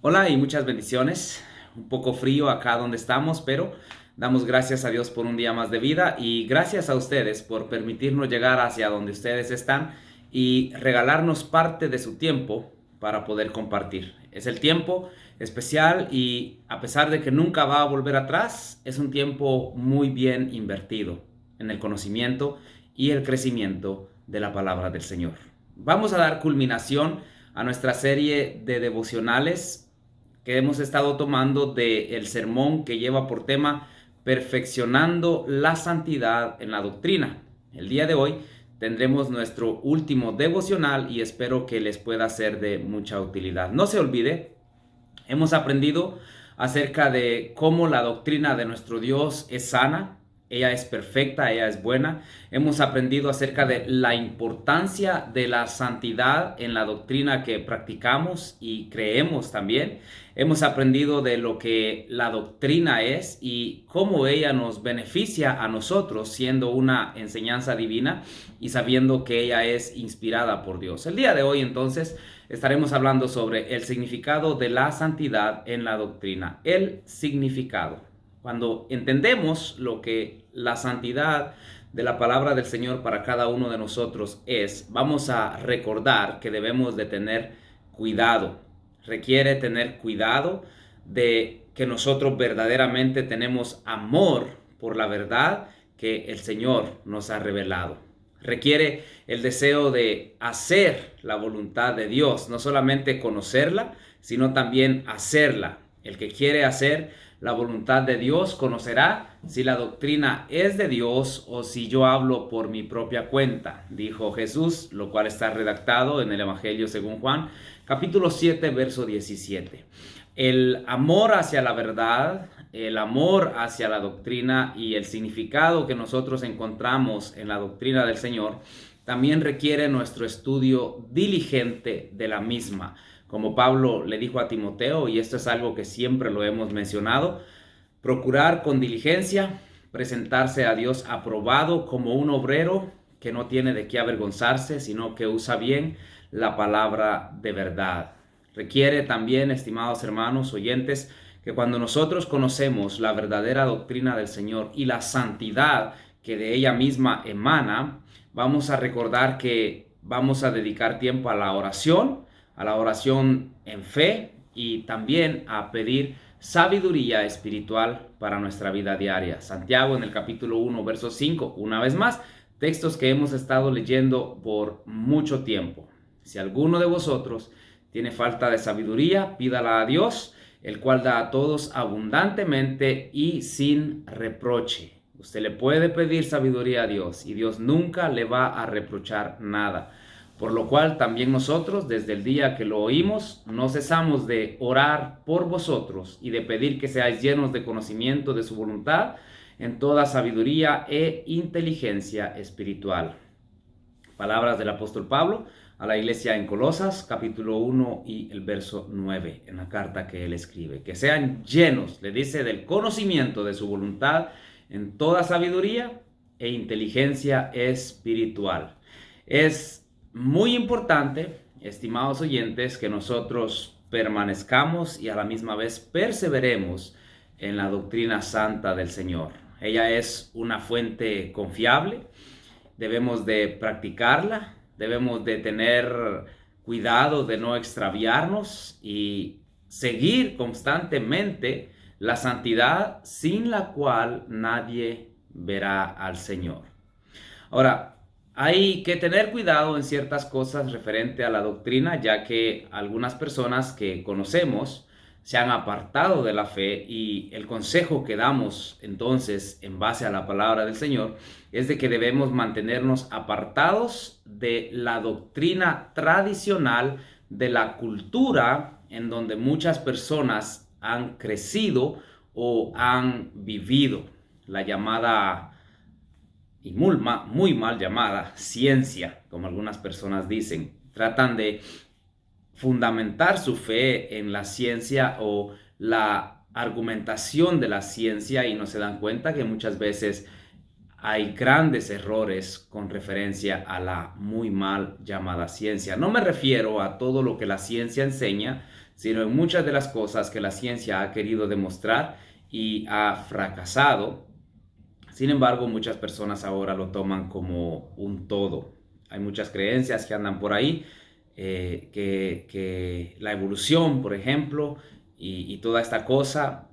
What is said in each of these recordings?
Hola y muchas bendiciones. Un poco frío acá donde estamos, pero damos gracias a Dios por un día más de vida y gracias a ustedes por permitirnos llegar hacia donde ustedes están y regalarnos parte de su tiempo para poder compartir. Es el tiempo especial y a pesar de que nunca va a volver atrás, es un tiempo muy bien invertido en el conocimiento y el crecimiento de la palabra del Señor. Vamos a dar culminación a nuestra serie de devocionales que hemos estado tomando del sermón que lleva por tema Perfeccionando la santidad en la doctrina. El día de hoy tendremos nuestro último devocional y espero que les pueda ser de mucha utilidad. No se olvide, hemos aprendido acerca de cómo la doctrina de nuestro Dios es sana, ella es perfecta, ella es buena. Hemos aprendido acerca de la importancia de la santidad en la doctrina que practicamos y creemos también. Hemos aprendido de lo que la doctrina es y cómo ella nos beneficia a nosotros siendo una enseñanza divina y sabiendo que ella es inspirada por Dios. El día de hoy entonces estaremos hablando sobre el significado de la santidad en la doctrina. El significado. Cuando entendemos lo que la santidad de la palabra del Señor para cada uno de nosotros es, vamos a recordar que debemos de tener cuidado. Requiere tener cuidado de que nosotros verdaderamente tenemos amor por la verdad que el Señor nos ha revelado. Requiere el deseo de hacer la voluntad de Dios, no solamente conocerla, sino también hacerla. El que quiere hacer la voluntad de Dios conocerá si la doctrina es de Dios o si yo hablo por mi propia cuenta, dijo Jesús, lo cual está redactado en el Evangelio según Juan, capítulo 7, verso 17. El amor hacia la verdad, el amor hacia la doctrina y el significado que nosotros encontramos en la doctrina del Señor también requiere nuestro estudio diligente de la misma. Como Pablo le dijo a Timoteo, y esto es algo que siempre lo hemos mencionado, procurar con diligencia presentarse a Dios aprobado como un obrero que no tiene de qué avergonzarse, sino que usa bien la palabra de verdad. Requiere también, estimados hermanos oyentes, que cuando nosotros conocemos la verdadera doctrina del Señor y la santidad que de ella misma emana, vamos a recordar que vamos a dedicar tiempo a la oración en fe y también a pedir sabiduría espiritual para nuestra vida diaria. Santiago en el capítulo 1, verso 5, una vez más, textos que hemos estado leyendo por mucho tiempo. Si alguno de vosotros tiene falta de sabiduría, pídala a Dios, el cual da a todos abundantemente y sin reproche. Usted le puede pedir sabiduría a Dios y Dios nunca le va a reprochar nada. Por lo cual también nosotros, desde el día que lo oímos, no cesamos de orar por vosotros y de pedir que seáis llenos de conocimiento de su voluntad en toda sabiduría e inteligencia espiritual. Palabras del apóstol Pablo a la iglesia en Colosas, capítulo 1 y el verso 9, en la carta que él escribe. Que sean llenos, le dice, del conocimiento de su voluntad en toda sabiduría e inteligencia espiritual. Es muy importante, estimados oyentes, que nosotros permanezcamos y a la misma vez perseveremos en la doctrina santa del Señor. Ella es una fuente confiable, debemos de practicarla, debemos de tener cuidado de no extraviarnos y seguir constantemente la santidad sin la cual nadie verá al Señor. Ahora, hay que tener cuidado en ciertas cosas referente a la doctrina, ya que algunas personas que conocemos se han apartado de la fe y el consejo que damos entonces en base a la palabra del Señor es de que debemos mantenernos apartados de la doctrina tradicional de la cultura en donde muchas personas han crecido o han vivido, la llamada y muy mal llamada ciencia, como algunas personas dicen. Tratan de fundamentar su fe en la ciencia o la argumentación de la ciencia y no se dan cuenta que muchas veces hay grandes errores con referencia a la muy mal llamada ciencia. No me refiero a todo lo que la ciencia enseña, sino en muchas de las cosas que la ciencia ha querido demostrar y ha fracasado. Sin embargo, muchas personas ahora lo toman como un todo. Hay muchas creencias que andan por ahí, que la evolución, por ejemplo, y toda esta cosa,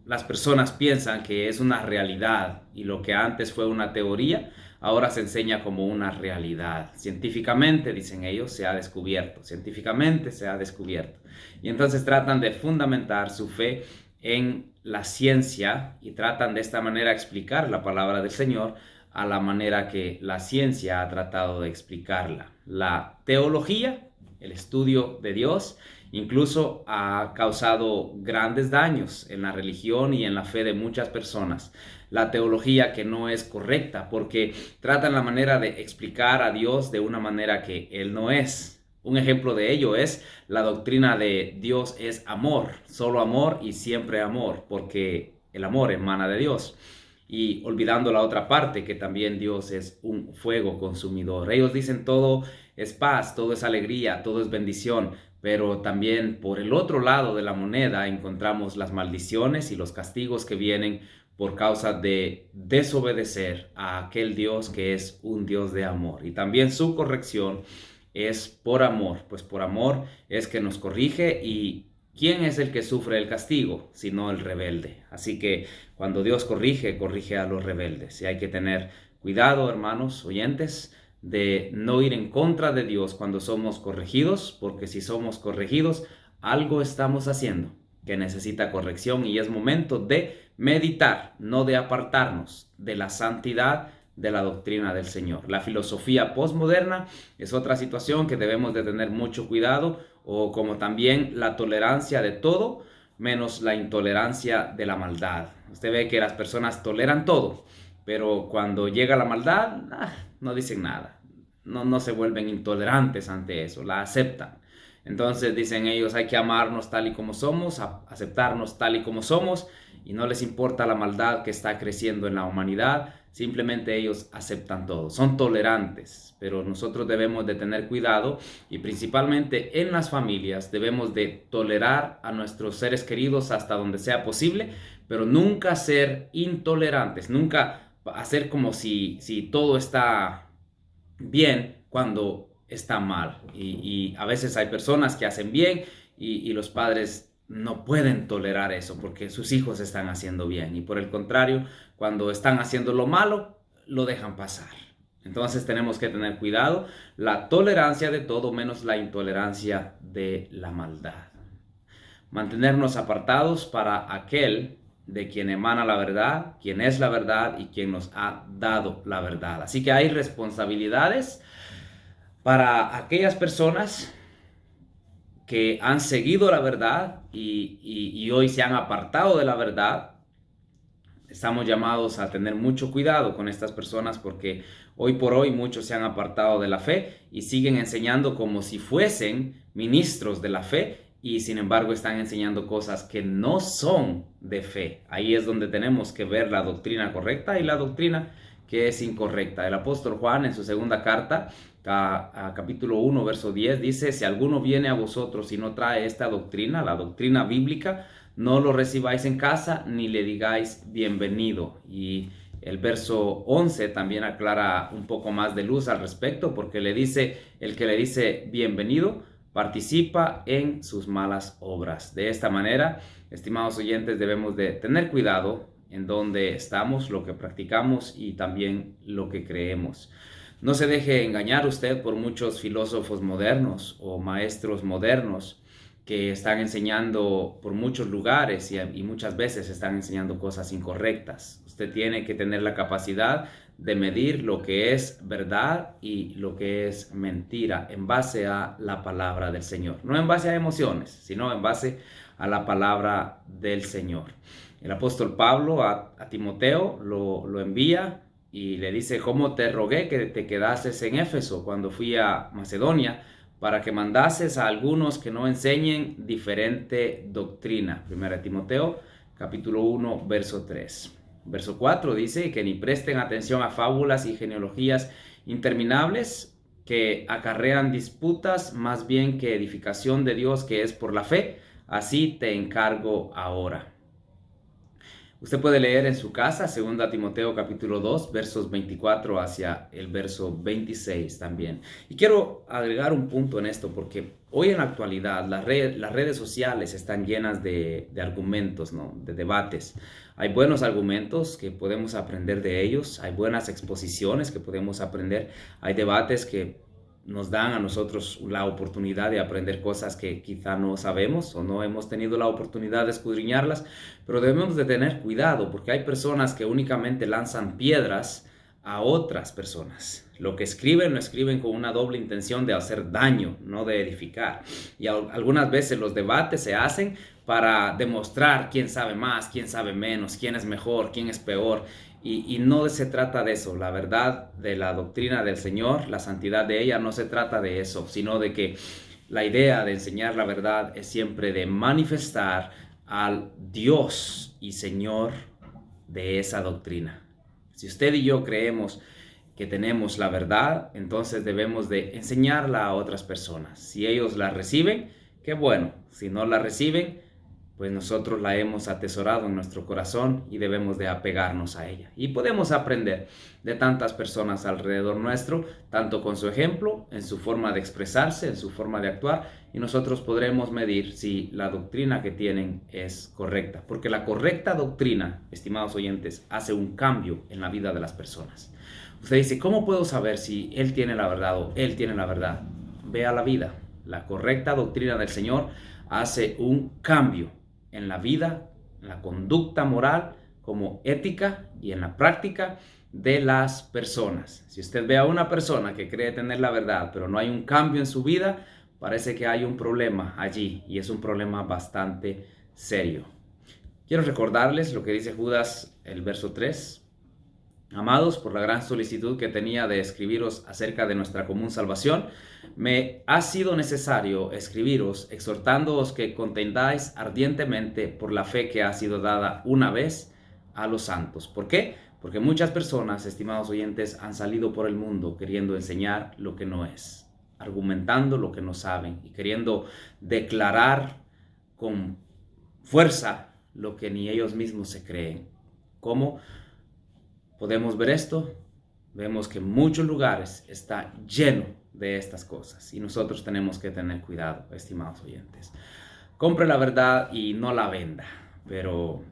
las personas piensan que es una realidad y lo que antes fue una teoría, ahora se enseña como una realidad. Científicamente, dicen ellos, se ha descubierto. Científicamente se ha descubierto. Y entonces tratan de fundamentar su fe en la ciencia y tratan de esta manera explicar la palabra del Señor a la manera que la ciencia ha tratado de explicarla. La teología, el estudio de Dios, incluso ha causado grandes daños en la religión y en la fe de muchas personas. La teología que no es correcta porque tratan la manera de explicar a Dios de una manera que Él no es. Un ejemplo de ello es la doctrina de Dios es amor, solo amor y siempre amor, porque el amor emana de Dios. Y olvidando la otra parte, que también Dios es un fuego consumidor. Ellos dicen todo es paz, todo es alegría, todo es bendición, pero también por el otro lado de la moneda encontramos las maldiciones y los castigos que vienen por causa de desobedecer a aquel Dios que es un Dios de amor. Y también su corrección es por amor, pues por amor es que nos corrige. Y ¿quién es el que sufre el castigo? Sino el rebelde. Así que cuando Dios corrige, corrige a los rebeldes. Y hay que tener cuidado, hermanos oyentes, de no ir en contra de Dios cuando somos corregidos, porque si somos corregidos, algo estamos haciendo que necesita corrección y es momento de meditar, no de apartarnos de la santidad de la doctrina del Señor. La filosofía postmoderna es otra situación que debemos de tener mucho cuidado, o como también la tolerancia de todo menos la intolerancia de la maldad. Usted ve que las personas toleran todo, pero cuando llega la maldad, no dicen nada. No se vuelven intolerantes ante eso, la aceptan. Entonces dicen ellos, hay que amarnos tal y como somos, aceptarnos tal y como somos, y no les importa la maldad que está creciendo en la humanidad. Simplemente ellos aceptan todo, son tolerantes, pero nosotros debemos de tener cuidado y principalmente en las familias debemos de tolerar a nuestros seres queridos hasta donde sea posible, pero nunca ser intolerantes, nunca hacer como si todo está bien cuando está mal. Y a veces hay personas que hacen bien y los padres no pueden tolerar eso porque sus hijos están haciendo bien, y por el contrario, cuando están haciendo lo malo, lo dejan pasar. Entonces tenemos que tener cuidado, la tolerancia de todo menos la intolerancia de la maldad. Mantenernos apartados para aquel de quien emana la verdad, quien es la verdad y quien nos ha dado la verdad. Así que hay responsabilidades para aquellas personas que han seguido la verdad y hoy se han apartado de la verdad. Estamos llamados a tener mucho cuidado con estas personas porque hoy por hoy muchos se han apartado de la fe y siguen enseñando como si fuesen ministros de la fe, y sin embargo están enseñando cosas que no son de fe. Ahí es donde tenemos que ver la doctrina correcta y la doctrina que es incorrecta. El apóstol Juan en su segunda carta, a capítulo 1, verso 10, dice: si alguno viene a vosotros y no trae esta doctrina, la doctrina bíblica, no lo recibáis en casa ni le digáis bienvenido. Y el verso 11 también aclara un poco más de luz al respecto, porque le dice: el que le dice bienvenido participa en sus malas obras. De esta manera, estimados oyentes, debemos de tener cuidado en donde estamos, lo que practicamos y también lo que creemos. No se deje engañar usted por muchos filósofos modernos o maestros modernos que están enseñando por muchos lugares y muchas veces están enseñando cosas incorrectas. Usted tiene que tener la capacidad de medir lo que es verdad y lo que es mentira en base a la palabra del Señor. No en base a emociones, sino en base a la palabra del Señor. El apóstol Pablo a Timoteo lo envía y le dice: ¿cómo te rogué que te quedases en Éfeso cuando fui a Macedonia, para que mandases a algunos que no enseñen diferente doctrina? 1 Timoteo capítulo 1 verso 3. Verso 4 dice que ni presten atención a fábulas y genealogías interminables, que acarrean disputas más bien que edificación de Dios, que es por la fe. Así te encargo ahora. Usted puede leer en su casa 2 Timoteo capítulo 2, versos 24 hacia el verso 26 también. Y quiero agregar un punto en esto, porque hoy en la actualidad las redes sociales están llenas de argumentos, ¿no? De debates. Hay buenos argumentos que podemos aprender de ellos, hay buenas exposiciones que podemos aprender, hay debates que nos dan a nosotros la oportunidad de aprender cosas que quizá no sabemos o no hemos tenido la oportunidad de escudriñarlas, pero debemos de tener cuidado porque hay personas que únicamente lanzan piedras a otras personas. Lo que escriben lo escriben con una doble intención de hacer daño, no de edificar. Y algunas veces los debates se hacen para demostrar quién sabe más, quién sabe menos, quién es mejor, quién es peor. Y no se trata de eso. La verdad de la doctrina del Señor, la santidad de ella, no se trata de eso, sino de que la idea de enseñar la verdad es siempre de manifestar al Dios y Señor de esa doctrina. Si usted y yo creemos que tenemos la verdad, entonces debemos de enseñarla a otras personas. Si ellos la reciben, qué bueno. Si no la reciben, pues nosotros la hemos atesorado en nuestro corazón y debemos de apegarnos a ella. Y podemos aprender de tantas personas alrededor nuestro, tanto con su ejemplo, en su forma de expresarse, en su forma de actuar, y nosotros podremos medir si la doctrina que tienen es correcta. Porque la correcta doctrina, estimados oyentes, hace un cambio en la vida de las personas. Usted dice, ¿cómo puedo saber si él tiene la verdad o él tiene la verdad? Vea la vida. La correcta doctrina del Señor hace un cambio en la vida, en la conducta moral, como ética y en la práctica de las personas. Si usted ve a una persona que cree tener la verdad, pero no hay un cambio en su vida, parece que hay un problema allí y es un problema bastante serio. Quiero recordarles lo que dice Judas, el verso 3. Amados, por la gran solicitud que tenía de escribiros acerca de nuestra común salvación, me ha sido necesario escribiros exhortándoos que contendáis ardientemente por la fe que ha sido dada una vez a los santos. ¿Por qué? Porque muchas personas, estimados oyentes, han salido por el mundo queriendo enseñar lo que no es, argumentando lo que no saben y queriendo declarar con fuerza lo que ni ellos mismos se creen. ¿Cómo podemos ver esto? Vemos que en muchos lugares está lleno de estas cosas y nosotros tenemos que tener cuidado, estimados oyentes. Compre la verdad y no la venda, pero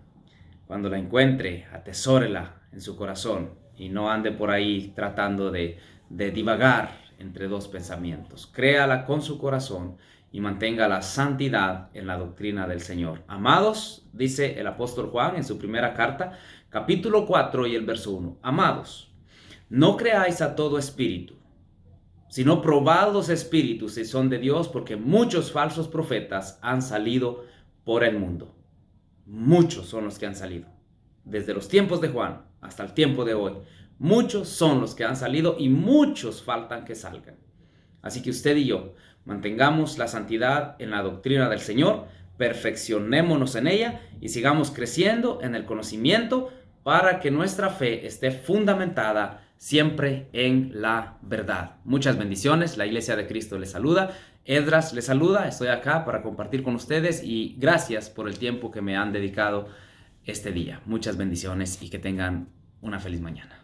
cuando la encuentre, atesórela en su corazón y no ande por ahí tratando de divagar entre dos pensamientos. Créala con su corazón y mantenga la santidad en la doctrina del Señor. Amados, dice el apóstol Juan en su primera carta, capítulo 4 y el verso 1. Amados, no creáis a todo espíritu, sino probad los espíritus si son de Dios, porque muchos falsos profetas han salido por el mundo. Muchos son los que han salido. Desde los tiempos de Juan hasta el tiempo de hoy, muchos son los que han salido y muchos faltan que salgan. Así que usted y yo mantengamos la santidad en la doctrina del Señor, perfeccionémonos en ella y sigamos creciendo en el conocimiento para que nuestra fe esté fundamentada siempre en la verdad. Muchas bendiciones. La Iglesia de Cristo les saluda. Esdras les saluda. Estoy acá para compartir con ustedes y gracias por el tiempo que me han dedicado este día. Muchas bendiciones y que tengan una feliz mañana.